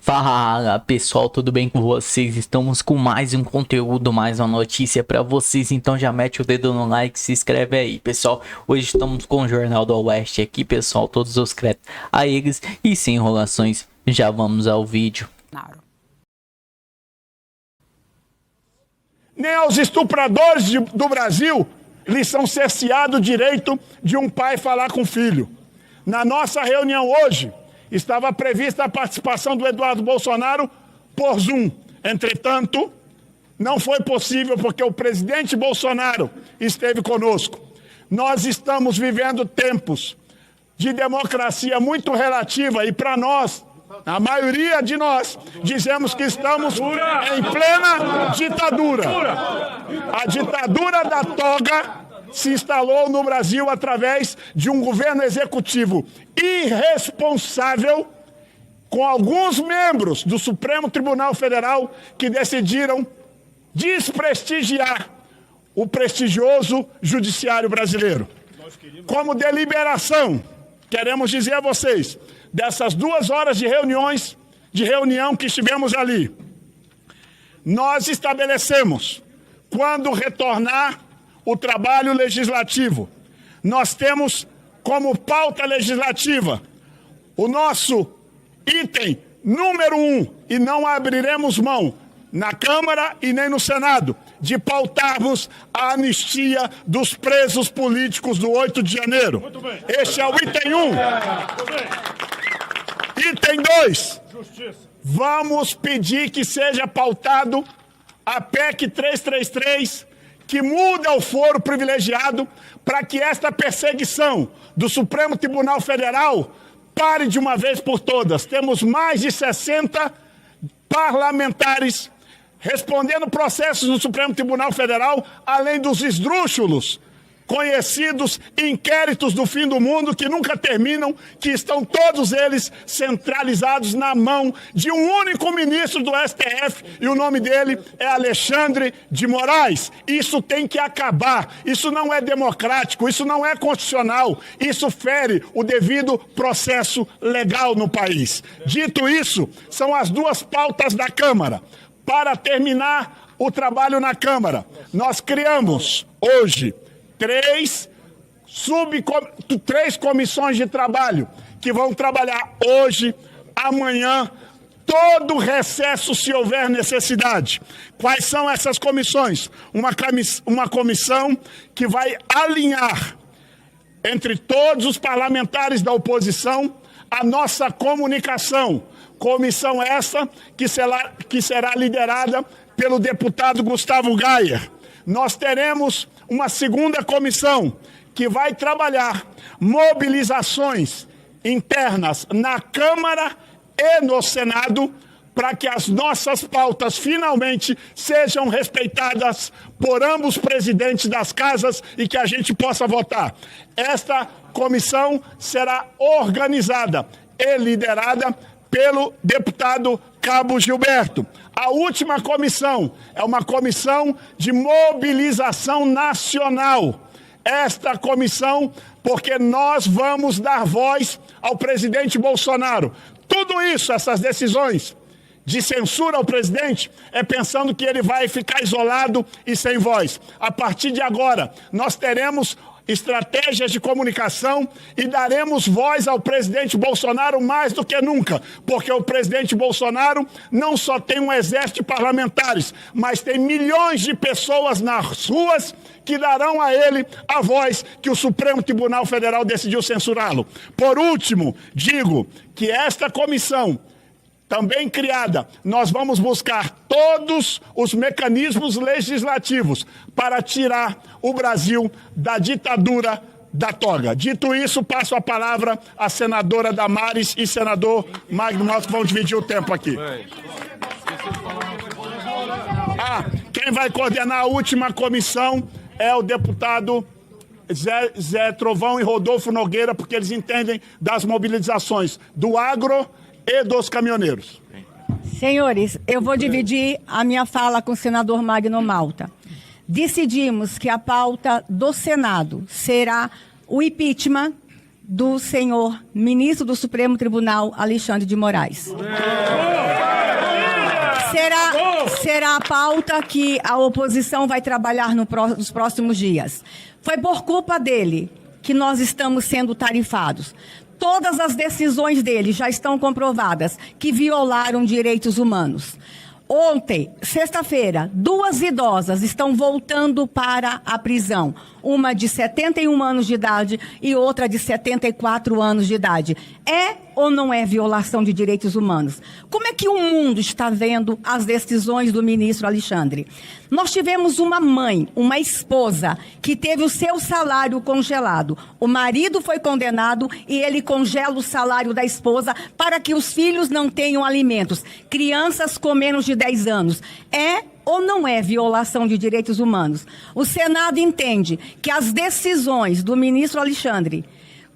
Fala pessoal, tudo bem com vocês? Estamos com mais um conteúdo, mais uma notícia pra vocês. Então já mete o dedo no like, se inscreve aí, pessoal. Hoje estamos com o Jornal do Oeste aqui, pessoal. Todos os créditos a eles. E sem enrolações, já vamos ao vídeo. Nem aos estupradores do Brasil lhes são cerceado o direito de um pai falar com o filho. Na nossa reunião hoje, estava prevista a participação do Eduardo Bolsonaro por Zoom. Entretanto, não foi possível porque o presidente Bolsonaro esteve conosco. Nós estamos vivendo tempos de democracia muito relativa e para nós, a maioria de nós, dizemos que estamos em plena ditadura. A ditadura da toga se instalou no Brasil através de um governo executivo irresponsável, com alguns membros do Supremo Tribunal Federal que decidiram desprestigiar o prestigioso judiciário brasileiro. Como deliberação, queremos dizer a vocês, dessas 2 horas de reunião que estivemos ali, nós estabelecemos, quando retornar o trabalho legislativo, nós temos como pauta legislativa o nosso item número 1, e não abriremos mão na Câmara e nem no Senado, de pautarmos a anistia dos presos políticos do 8 de janeiro. Este é o item 1. Item 2, vamos pedir que seja pautado a PEC 333, que muda o foro privilegiado para que esta perseguição do Supremo Tribunal Federal pare de uma vez por todas. Temos mais de 60 parlamentares respondendo processos no Supremo Tribunal Federal, além dos esdrúxulos conhecidos inquéritos do fim do mundo que nunca terminam, que estão todos eles centralizados na mão de um único ministro do STF, e o nome dele é Alexandre de Moraes. Isso tem que acabar. Isso não é democrático, isso não é constitucional, isso fere o devido processo legal no país. Dito isso, são as 2 pautas da Câmara. Para terminar o trabalho na Câmara, nós criamos hoje 3 comissões de trabalho que vão trabalhar hoje, amanhã, todo recesso se houver necessidade. Quais são essas comissões? Uma comissão que vai alinhar entre todos os parlamentares da oposição a nossa comunicação. Comissão essa que será liderada pelo deputado Gustavo Gayer. Nós teremos uma segunda comissão que vai trabalhar mobilizações internas na Câmara e no Senado para que as nossas pautas finalmente sejam respeitadas por ambos os presidentes das casas e que a gente possa votar. Esta comissão será organizada e liderada pelo deputado Cabo Gilberto. A última comissão é uma comissão de mobilização nacional. Esta comissão, porque nós vamos dar voz ao presidente Bolsonaro. Tudo isso, essas decisões de censura ao presidente, é pensando que ele vai ficar isolado e sem voz. A partir de agora, nós teremos estratégias de comunicação e daremos voz ao presidente Bolsonaro mais do que nunca, porque o presidente Bolsonaro não só tem um exército de parlamentares, mas tem milhões de pessoas nas ruas que darão a ele a voz que o Supremo Tribunal Federal decidiu censurá-lo. Por último, digo que esta comissão também criada, nós vamos buscar todos os mecanismos legislativos para tirar o Brasil da ditadura da toga. Dito isso, passo a palavra à senadora Damares e senador Magno Malta, que vão dividir o tempo aqui. Quem vai coordenar a última comissão é o deputado Zé Trovão e Rodolfo Nogueira, porque eles entendem das mobilizações do agro e dos caminhoneiros. Senhores, eu vou dividir a minha fala com o senador Magno Malta. Decidimos que a pauta do Senado será o impeachment do senhor ministro do Supremo Tribunal, Alexandre de Moraes. será a pauta que a oposição vai trabalhar nos próximos dias. Foi por culpa dele que nós estamos sendo tarifados. Todas as decisões dele já estão comprovadas que violaram direitos humanos. Ontem, sexta-feira, 2 idosas estão voltando para a prisão. Uma de 71 anos de idade e outra de 74 anos de idade. É ou não é violação de direitos humanos? Como é que o mundo está vendo as decisões do ministro Alexandre? Nós tivemos uma mãe, uma esposa, que teve o seu salário congelado. O marido foi condenado e ele congela o salário da esposa para que os filhos não tenham alimentos. Crianças com menos de 10 anos. É ou não é violação de direitos humanos? O Senado entende que as decisões do ministro Alexandre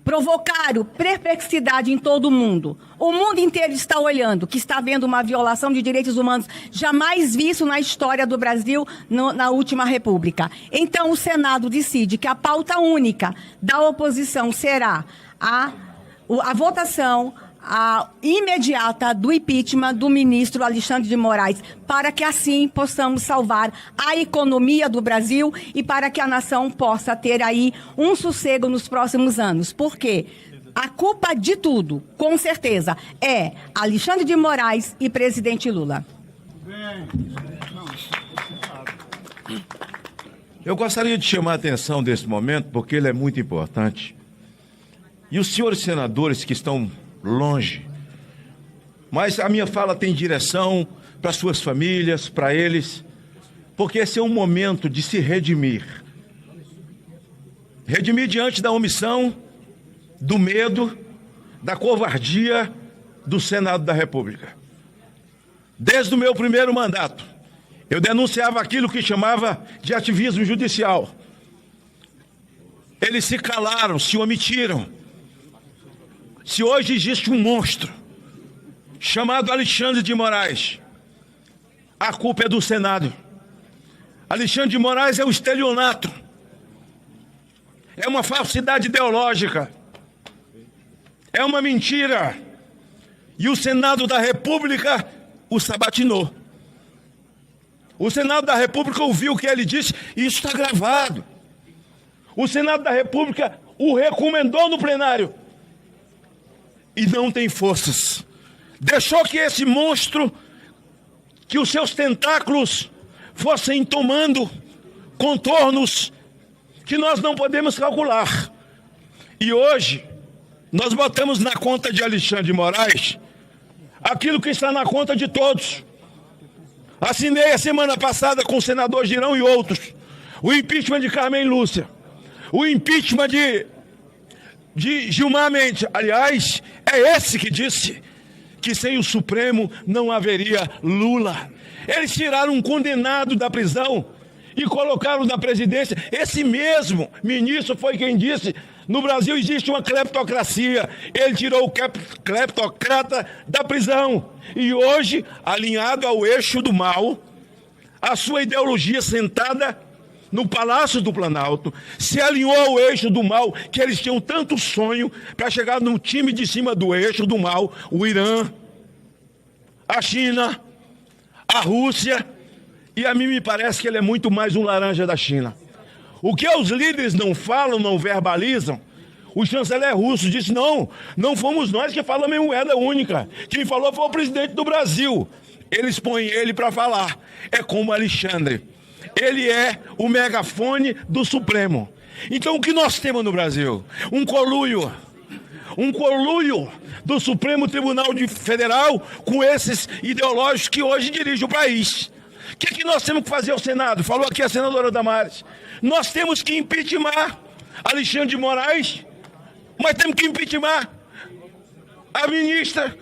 provocaram perplexidade em todo o mundo. O mundo inteiro está olhando, que está havendo uma violação de direitos humanos jamais visto na história do Brasil na última república. Então o Senado decide que a pauta única da oposição será a votação imediata do impeachment do ministro Alexandre de Moraes, para que assim possamos salvar a economia do Brasil e para que a nação possa ter aí um sossego nos próximos anos. Por quê? A culpa de tudo, com certeza, é Alexandre de Moraes e presidente Lula. Eu gostaria de chamar a atenção desse momento, porque ele é muito importante. E os senhores senadores que estão longe, mas a minha fala tem direção para suas famílias, para eles, porque esse é um momento de se redimir. Redimir diante da omissão, do medo, da covardia do Senado da República. Desde o meu primeiro mandato, eu denunciava aquilo que chamava de ativismo judicial. Eles se calaram, se omitiram. Se hoje existe um monstro chamado Alexandre de Moraes, a culpa é do Senado. Alexandre de Moraes é um estelionato, é uma falsidade ideológica, é uma mentira. E o Senado da República o sabatinou. O Senado da República ouviu o que ele disse e isso está gravado. O Senado da República o recomendou no plenário. E não tem forças. Deixou que esse monstro, que os seus tentáculos fossem tomando contornos que nós não podemos calcular. E hoje, nós botamos na conta de Alexandre de Moraes aquilo que está na conta de todos. Assinei a semana passada com o senador Girão e outros o impeachment de Carmen Lúcia, o impeachment de Gilmar Mendes. Aliás, é esse que disse que sem o Supremo não haveria Lula. Eles tiraram um condenado da prisão e colocaram na presidência. Esse mesmo ministro foi quem disse: no Brasil existe uma cleptocracia. Ele tirou o cleptocrata da prisão. E hoje, alinhado ao eixo do mal, a sua ideologia sentada no Palácio do Planalto, se alinhou ao eixo do mal, que eles tinham tanto sonho para chegar no time de cima do eixo do mal: o Irã, a China, a Rússia, e a mim me parece que ele é muito mais um laranja da China. O que os líderes não falam, não verbalizam, o chanceler russo disse: não fomos nós que falamos em moeda única, quem falou foi o presidente do Brasil. Eles põem ele para falar. É como Alexandre. Ele é o megafone do Supremo. Então o que nós temos no Brasil? Um conluio do Supremo Tribunal Federal com esses ideológicos que hoje dirigem o país. O que nós temos que fazer ao Senado? Falou aqui a senadora Damares. Nós temos que impeachment Alexandre de Moraes, mas temos que impeachment a ministra.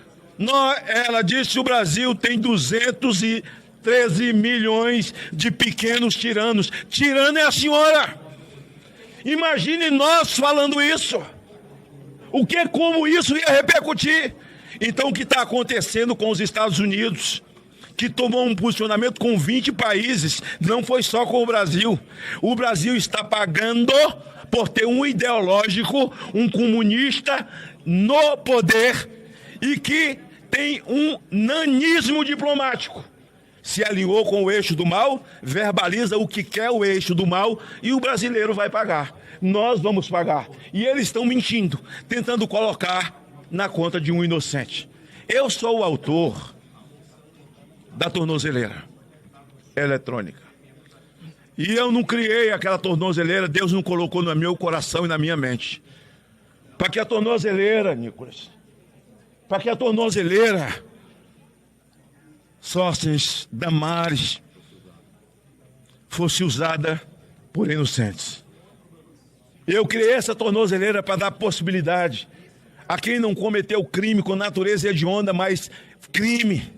Ela disse que o Brasil tem 213 milhões de pequenos tiranos. Tirano é a senhora. Imagine nós falando isso. Como isso ia repercutir? Então, o que está acontecendo com os Estados Unidos, que tomou um posicionamento com 20 países, não foi só com o Brasil. O Brasil está pagando por ter um ideológico, um comunista no poder e que tem um nanismo diplomático. Se alinhou com o eixo do mal, verbaliza o que quer o eixo do mal e o brasileiro vai pagar. Nós vamos pagar. E eles estão mentindo, tentando colocar na conta de um inocente. Eu sou o autor da tornozeleira eletrônica. E eu não criei aquela tornozeleira, Deus não colocou no meu coração e na minha mente. Para que a tornozeleira, Nicolas, para que a tornozeleira, Sóstenes, Damares, fosse usada por inocentes. Eu criei essa tornozeleira para dar possibilidade a quem não cometeu crime com natureza hedionda, mas crime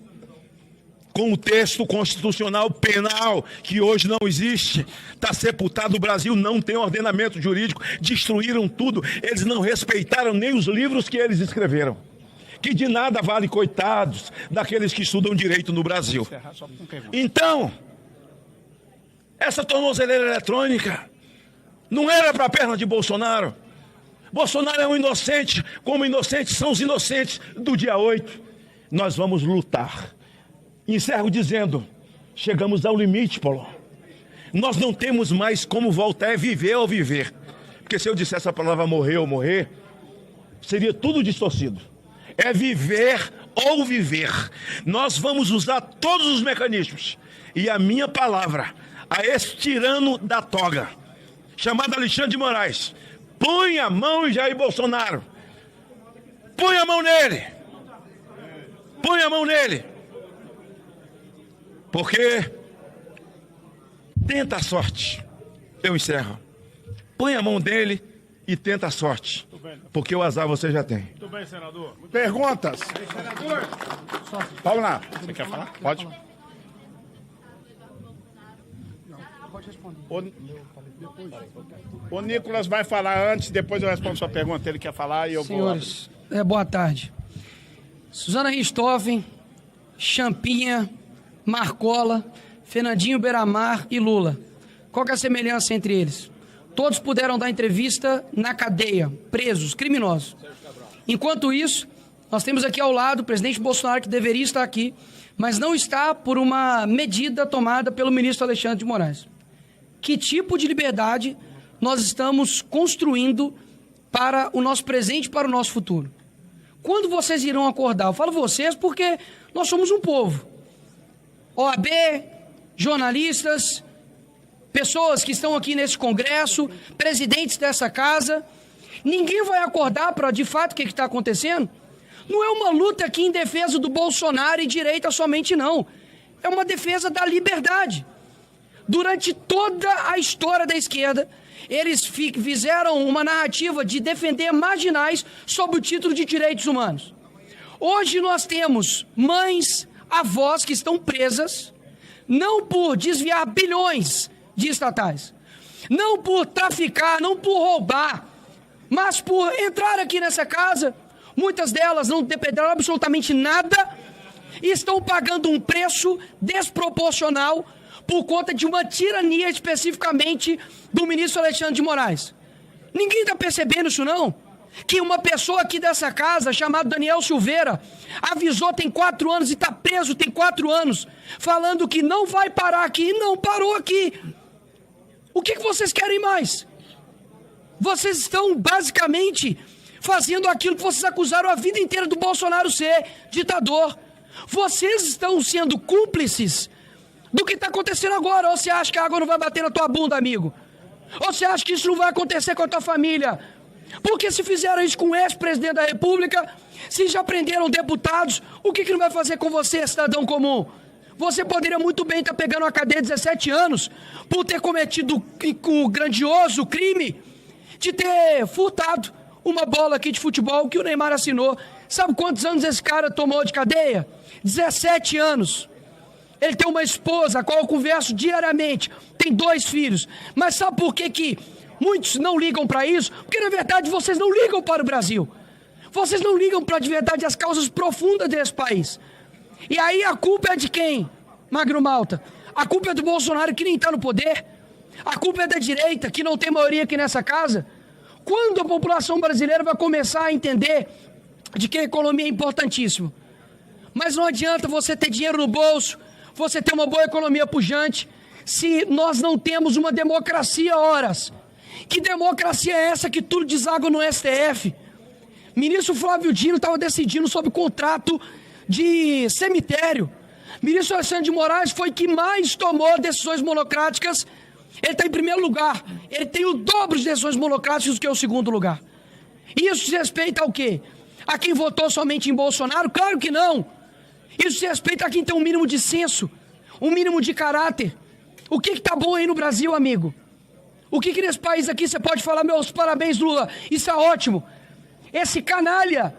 com o texto constitucional penal, que hoje não existe, está sepultado. O Brasil não tem ordenamento jurídico, destruíram tudo, eles não respeitaram nem os livros que eles escreveram. Que de nada vale, coitados, daqueles que estudam direito no Brasil. Então, essa tornozeleira eletrônica não era para a perna de Bolsonaro. Bolsonaro é um inocente, como inocentes são os inocentes do dia 8. Nós vamos lutar. Encerro dizendo, chegamos ao limite, Paulo. Nós não temos mais como voltar a viver ou viver. Porque se eu dissesse a palavra morrer ou morrer, seria tudo distorcido. É viver ou viver. Nós vamos usar todos os mecanismos. E a minha palavra, a esse tirano da toga, chamado Alexandre de Moraes, põe a mão em Jair Bolsonaro. Põe a mão nele. Põe a mão nele. Porque tenta a sorte. Eu encerro. Põe a mão dele e tenta a sorte. Porque o azar você já tem. Muito bem, senador. Perguntas? Senador. Vamos lá. Você quer falar? Pode. Pode responder. O Nicolas vai falar antes, depois eu respondo sua pergunta. Ele quer falar e eu Senhores, boa tarde. Suzana Richthofen, Champinha, Marcola, Fernandinho Beiramar e Lula. Qual que é a semelhança entre eles? Todos puderam dar entrevista na cadeia, presos, criminosos. Enquanto isso, nós temos aqui ao lado o presidente Bolsonaro, que deveria estar aqui, mas não está por uma medida tomada pelo ministro Alexandre de Moraes. Que tipo de liberdade nós estamos construindo para o nosso presente e para o nosso futuro? Quando vocês irão acordar? Eu falo vocês porque nós somos um povo. OAB, jornalistas, pessoas que estão aqui nesse congresso, presidentes dessa casa. Ninguém vai acordar para, de fato, o que está acontecendo? Não é uma luta aqui em defesa do Bolsonaro e direita somente, não. É uma defesa da liberdade. Durante toda a história da esquerda, eles fizeram uma narrativa de defender marginais sob o título de direitos humanos. Hoje nós temos mães, avós que estão presas, não por desviar bilhões de estatais, não por traficar, não por roubar, mas por entrar aqui nessa casa. Muitas delas não dependeram absolutamente nada e estão pagando um preço desproporcional por conta de uma tirania especificamente do ministro Alexandre de Moraes. Ninguém está percebendo isso, não? Que uma pessoa aqui dessa casa, chamada Daniel Silveira, avisou tem 4 anos e está preso tem 4 anos, falando que não vai parar aqui e não parou aqui. O que vocês querem mais? Vocês estão basicamente fazendo aquilo que vocês acusaram a vida inteira do Bolsonaro ser ditador. Vocês estão sendo cúmplices do que está acontecendo agora. Ou você acha que a água não vai bater na tua bunda, amigo? Ou você acha que isso não vai acontecer com a tua família? Porque se fizeram isso com o ex-presidente da República, se já prenderam deputados, o que não vai fazer com você, cidadão comum? Você poderia muito bem estar pegando uma cadeia de 17 anos por ter cometido o grandioso crime de ter furtado uma bola aqui de futebol que o Neymar assinou. Sabe quantos anos esse cara tomou de cadeia? 17 anos. Ele tem uma esposa, a qual eu converso diariamente, tem 2 filhos. Mas sabe por que muitos não ligam para isso? Porque, na verdade, vocês não ligam para o Brasil. Vocês não ligam para, de verdade, as causas profundas desse país. E aí a culpa é de quem, Magno Malta? A culpa é do Bolsonaro, que nem está no poder? A culpa é da direita, que não tem maioria aqui nessa casa? Quando a população brasileira vai começar a entender de que a economia é importantíssima? Mas não adianta você ter dinheiro no bolso, você ter uma boa economia pujante, se nós não temos uma democracia, horas? Que democracia é essa que tudo deságua no STF? Ministro Flávio Dino estava decidindo sobre o contrato de cemitério. Ministro Alexandre de Moraes foi que mais tomou decisões monocráticas. Ele está em primeiro lugar. Ele tem o dobro de decisões monocráticas do que o segundo lugar. Isso se respeita ao quê? A quem votou somente em Bolsonaro? Claro que não. Isso se respeita a quem tem um mínimo de senso, um mínimo de caráter. O que está bom aí no Brasil, amigo? O que nesse país aqui você pode falar, meus parabéns, Lula, isso é ótimo. Esse canalha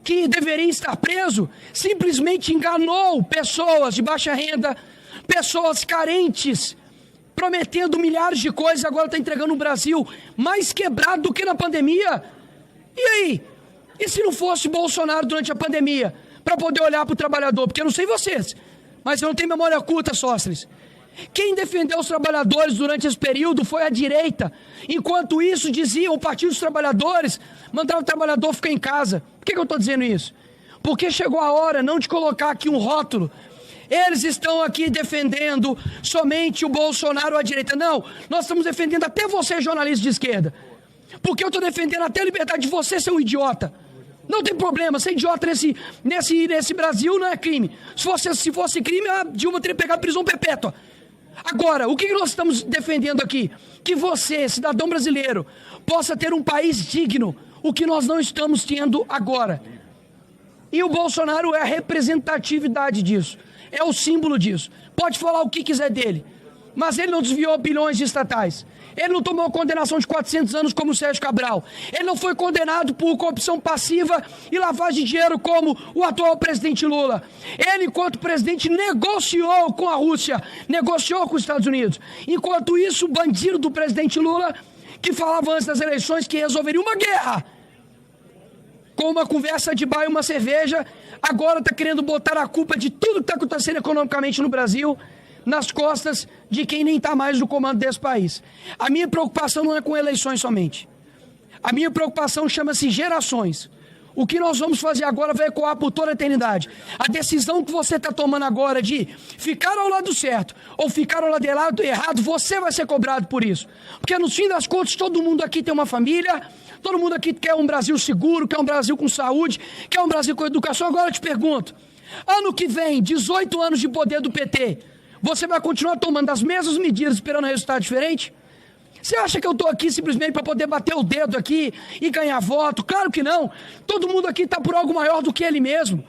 que deveria estar preso simplesmente enganou pessoas de baixa renda, pessoas carentes, prometendo milhares de coisas, agora está entregando o Brasil mais quebrado do que na pandemia. E aí? E se não fosse Bolsonaro durante a pandemia, para poder olhar para o trabalhador? Porque eu não sei vocês, mas eu não tenho memória curta, sócios. Quem defendeu os trabalhadores durante esse período foi a direita. Enquanto isso, dizia o Partido dos Trabalhadores, mandava o trabalhador ficar em casa. Por que eu estou dizendo isso? Porque chegou a hora não de colocar aqui um rótulo. Eles estão aqui defendendo somente o Bolsonaro ou a direita. Não, nós estamos defendendo até você, jornalista de esquerda. Porque eu estou defendendo até a liberdade de você ser um idiota. Não tem problema, ser idiota nesse Brasil não é crime. Se fosse crime, a Dilma teria pegado prisão perpétua. Agora, o que nós estamos defendendo aqui? Que você, cidadão brasileiro, possa ter um país digno, o que nós não estamos tendo agora. E o Bolsonaro é a representatividade disso, é o símbolo disso. Pode falar o que quiser dele, mas ele não desviou bilhões de estatais. Ele não tomou condenação de 400 anos como o Sérgio Cabral. Ele não foi condenado por corrupção passiva e lavagem de dinheiro como o atual presidente Lula. Ele, enquanto presidente, negociou com a Rússia, negociou com os Estados Unidos. Enquanto isso, o bandido do presidente Lula, que falava antes das eleições que resolveria uma guerra, com uma conversa de bar e uma cerveja, agora está querendo botar a culpa de tudo que está acontecendo economicamente no Brasil nas costas de quem nem está mais no comando desse país. A minha preocupação não é com eleições somente. A minha preocupação chama-se gerações. O que nós vamos fazer agora vai ecoar por toda a eternidade. A decisão que você está tomando agora de ficar ao lado certo ou ficar ao lado errado, você vai ser cobrado por isso. Porque no fim das contas, todo mundo aqui tem uma família, todo mundo aqui quer um Brasil seguro, quer um Brasil com saúde, quer um Brasil com educação. Agora eu te pergunto, ano que vem, 18 anos de poder do PT, você vai continuar tomando as mesmas medidas esperando resultado diferente? Você acha que eu estou aqui simplesmente para poder bater o dedo aqui e ganhar voto? Claro que não. Todo mundo aqui está por algo maior do que ele mesmo.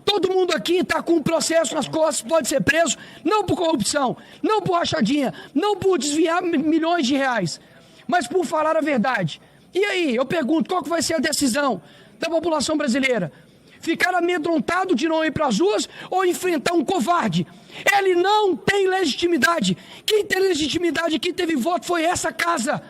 Todo mundo aqui está com um processo nas costas, pode ser preso, não por corrupção, não por rachadinha, não por desviar milhões de reais, mas por falar a verdade. E aí, eu pergunto, qual que vai ser a decisão da população brasileira? Ficar amedrontado de não ir para as ruas ou enfrentar um covarde? Ele não tem legitimidade. Quem tem legitimidade, quem teve voto foi essa casa.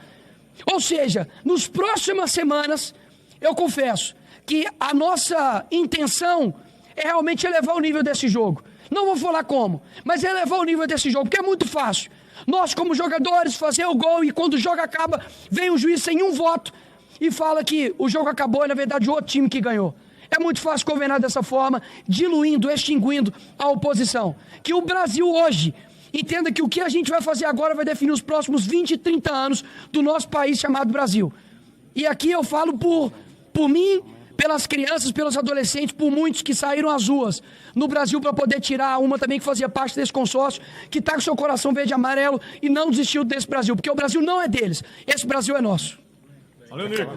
Ou seja, nas próximas semanas, eu confesso que a nossa intenção é realmente elevar o nível desse jogo. Não vou falar como, mas é elevar o nível desse jogo, porque é muito fácil. Nós, como jogadores, fazer o gol e quando o jogo acaba, vem o juiz sem um voto e fala que o jogo acabou e, na verdade, o outro time que ganhou. É muito fácil governar dessa forma, diluindo, extinguindo a oposição. Que o Brasil hoje entenda que o que a gente vai fazer agora vai definir os próximos 20, 30 anos do nosso país chamado Brasil. E aqui eu falo por mim, pelas crianças, pelos adolescentes, por muitos que saíram às ruas no Brasil para poder tirar uma também que fazia parte desse consórcio, que está com seu coração verde e amarelo e não desistiu desse Brasil, porque o Brasil não é deles, esse Brasil é nosso. Valeu, Nico.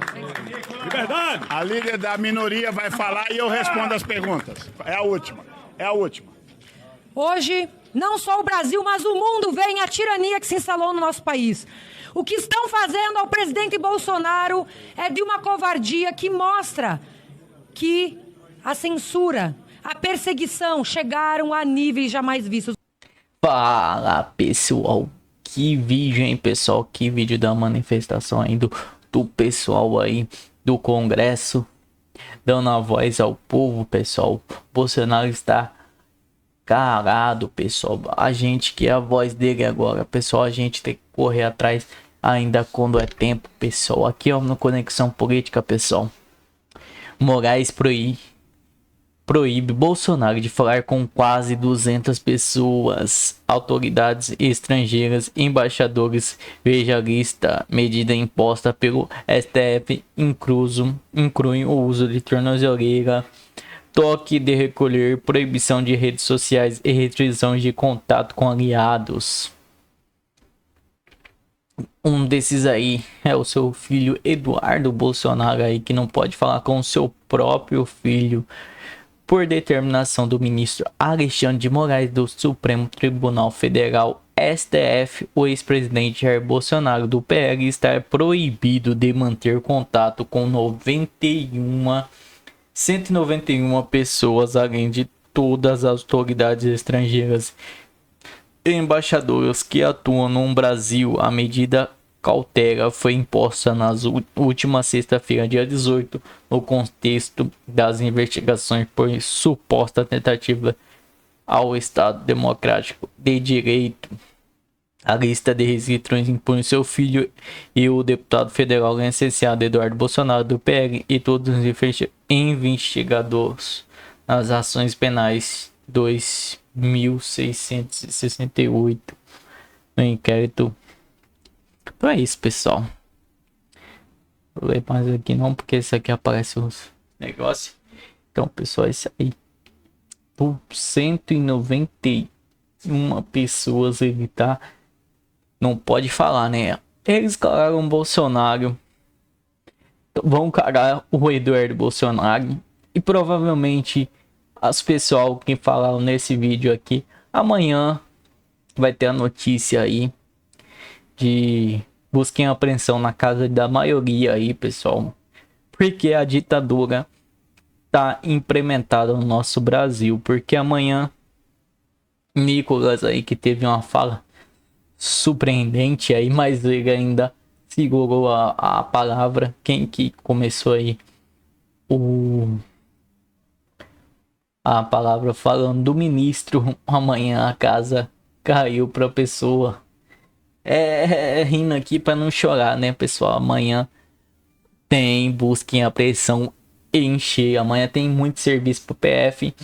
Liberdade! A líder da minoria vai falar e eu respondo as perguntas. É a última. É a última. Hoje, não só o Brasil, mas o mundo vê a tirania que se instalou no nosso país. O que estão fazendo ao presidente Bolsonaro é de uma covardia que mostra que a censura, a perseguição chegaram a níveis jamais vistos. Fala, pessoal. Que vídeo, hein, pessoal? Que vídeo da manifestação aí do pessoal aí do Congresso, dando a voz ao povo, pessoal. Bolsonaro está calado, pessoal. A gente que é a voz dele agora, pessoal. A gente tem que correr atrás ainda quando é tempo, pessoal. Aqui ó, no Conexão Política, pessoal. Moraes proíbe proíbe Bolsonaro de falar com quase 200 pessoas. Autoridades estrangeiras, embaixadores, veja a lista. Medida imposta pelo STF inclui o uso de tornozeleira, toque de recolher, proibição de redes sociais e restrições de contato com aliados. Um desses aí é o seu filho Eduardo Bolsonaro aí, que não pode falar com o seu próprio filho por determinação do ministro Alexandre de Moraes do Supremo Tribunal Federal, STF. O ex-presidente Jair Bolsonaro do PL está proibido de manter contato com 191 pessoas, além de todas as autoridades estrangeiras e embaixadoras que atuam no Brasil. A medida cautela foi imposta na última sexta-feira, dia 18, no contexto das investigações por suposta tentativa ao Estado Democrático de Direito. A lista de restrições impõe seu filho e o deputado federal licenciado Eduardo Bolsonaro do PL e todos os investigadores nas ações penais 2.668 no inquérito. Então é isso, pessoal. Vou ler mais aqui não, porque isso aqui aparece os negócios. Então, pessoal, isso aí. Por 191 pessoas ele tá. Não pode falar, né? Eles calaram o Bolsonaro. Vão calar o Eduardo Bolsonaro. E provavelmente as pessoal que falaram nesse vídeo aqui, amanhã vai ter a notícia aí de busquem apreensão na casa da maioria aí, pessoal, porque a ditadura tá implementada no nosso Brasil. Porque amanhã Nicolas aí, que teve uma fala surpreendente aí, mas ele ainda segurou a palavra. Quem que começou aí a palavra falando do ministro, amanhã a casa caiu pra pessoa. Rindo aqui para não chorar, né, pessoal? Amanhã tem busquem apreensão encher. Amanhã tem muito serviço pro PF,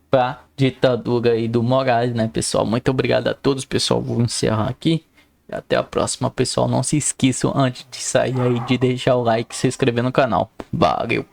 pra ditadura aí do Moraes, né, pessoal? Muito obrigado a todos, pessoal. Vou encerrar aqui. E até a próxima, pessoal. Não se esqueçam, antes de sair aí, de deixar o like e se inscrever no canal. Valeu!